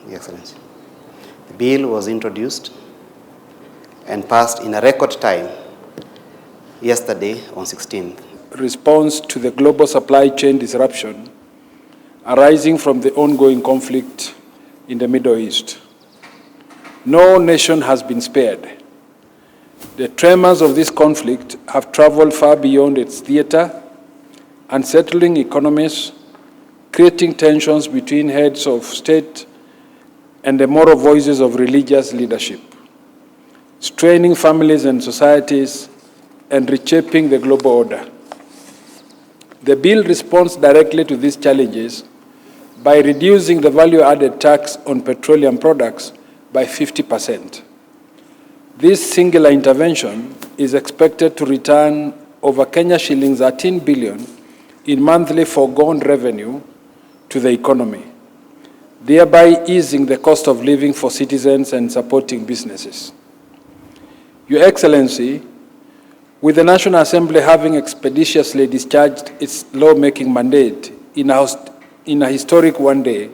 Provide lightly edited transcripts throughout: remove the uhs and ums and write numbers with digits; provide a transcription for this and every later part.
Your Excellency. The bill was introduced and passed in a record time yesterday on 16th. Response to the global supply chain disruption arising from the ongoing conflict in the Middle East. No nation has been spared. The tremors of this conflict have traveled far beyond its theater, unsettling economies, creating tensions between heads of state and the moral voices of religious leadership, straining families and societies, and reshaping the global order. The bill responds directly to these challenges by reducing the value-added tax on petroleum products by 50%. This singular intervention is expected to return over Kenya shillings 13 billion in monthly foregone revenue to the economy, thereby easing the cost of living for citizens and supporting businesses. Your Excellency, with the National Assembly having expeditiously discharged its lawmaking mandate in a historic one day,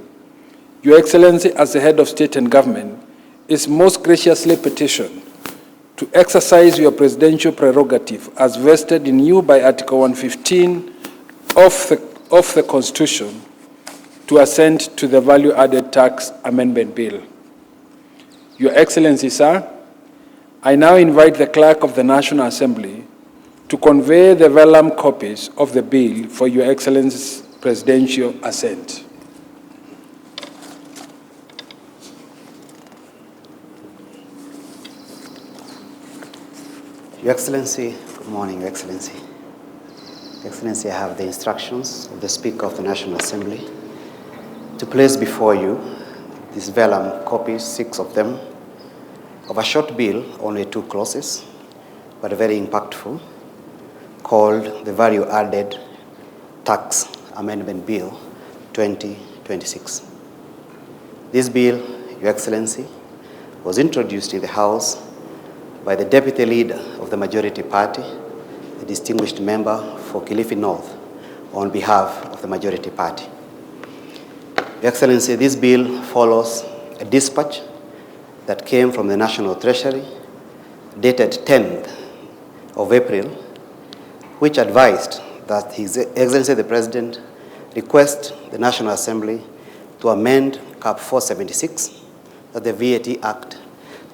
Your Excellency, as the head of state and government, is most graciously petitioned to exercise your presidential prerogative as vested in you by Article 115 of the Constitution to assent to the Value-Added Tax Amendment Bill. Your Excellency, sir, I now invite the Clerk of the National Assembly to convey the vellum copies of the bill for Your Excellency's presidential assent. Your Excellency, good morning, Your Excellency. Your Excellency, I have the instructions of the Speaker of the National Assembly to place before you these vellum copies, 6 of them, of a short bill, only 2 clauses, but very impactful, called the Value-Added Tax Amendment Bill 2026. This bill, Your Excellency, was introduced in the House by the Deputy Leader of the Majority Party, the distinguished member for Kilifi North, on behalf of the Majority Party. Your Excellency, this bill follows a dispatch that came from the National Treasury, dated 10th of April, which advised that His Excellency the President request the National Assembly to amend Cap 476, that the VAT Act,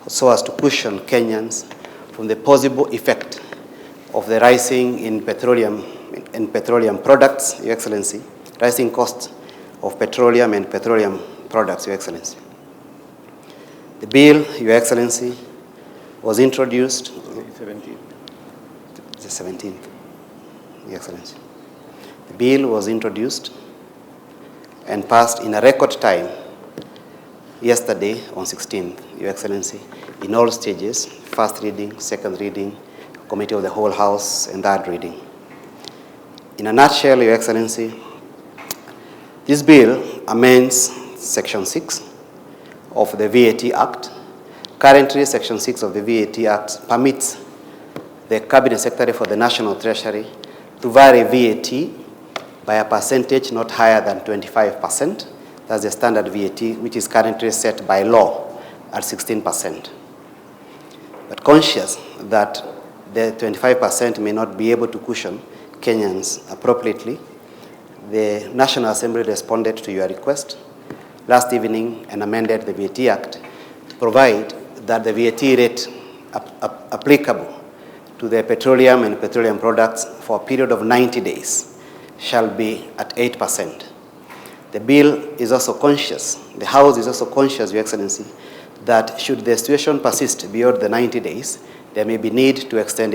so as to cushion Kenyans from the possible effect of the rising in petroleum products, Your Excellency, rising costs of petroleum and petroleum products, Your Excellency. The bill, Your Excellency, was introduced the 17th, Your Excellency. The bill was introduced and passed in a record time yesterday on 16th, Your Excellency, in all stages, first reading, second reading, Committee of the Whole House, and third reading. In a nutshell, Your Excellency, this bill amends Section 6 of the VAT Act. Currently, Section 6 of the VAT Act permits the Cabinet Secretary for the National Treasury to vary VAT by a percentage not higher than 25%. That's the standard VAT, which is currently set by law at 16%. But conscious that the 25% may not be able to cushion Kenyans appropriately, the National Assembly responded to your request last evening and amended the VAT Act to provide that the VAT rate applicable to the petroleum and petroleum products for a period of 90 days shall be at 8%. The bill is also conscious, the House is also conscious, Your Excellency, that should the situation persist beyond the 90 days, there may be need to extend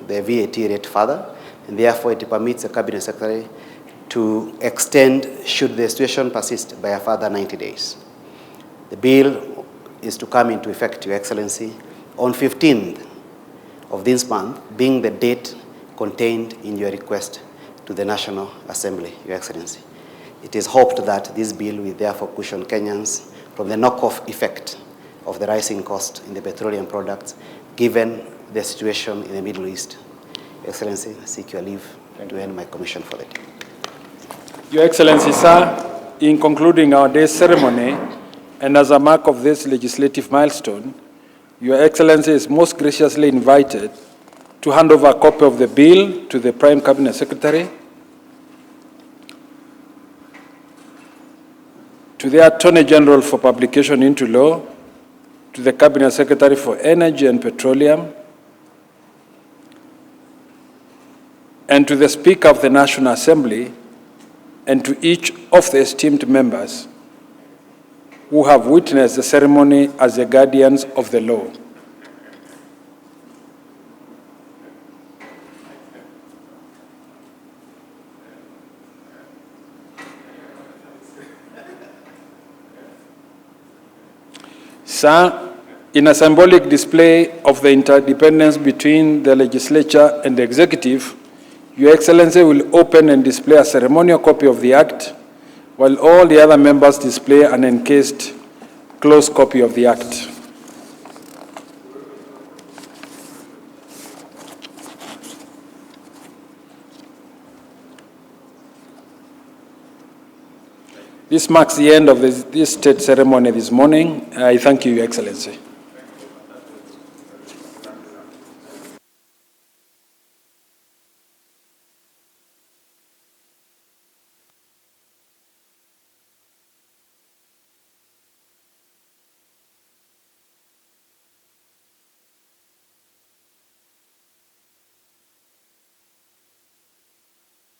the VAT rate further, and therefore it permits the Cabinet Secretary to extend, should the situation persist, by a further 90 days. The bill is to come into effect, Your Excellency, on 15th of this month, being the date contained in your request to the National Assembly, Your Excellency. It is hoped that this bill will therefore cushion Kenyans from the knock-off effect of the rising cost in the petroleum products, given the situation in the Middle East. Your Excellency, I seek your leave to end my commission for the day. Your Excellency, sir, in concluding our day's ceremony, And as a mark of this legislative milestone, Your Excellency is most graciously invited to hand over a copy of the bill to the Prime Cabinet Secretary, to the Attorney General for publication into law, to the Cabinet Secretary for Energy and Petroleum, and to the Speaker of the National Assembly, and to each of the esteemed members who have witnessed the ceremony as the guardians of the law. Sir, in a symbolic display of the interdependence between the legislature and the executive, Your Excellency will open and display a ceremonial copy of the Act, while all the other members display an encased closed copy of the Act. This marks the end of this state ceremony this morning. I thank you, Your Excellency.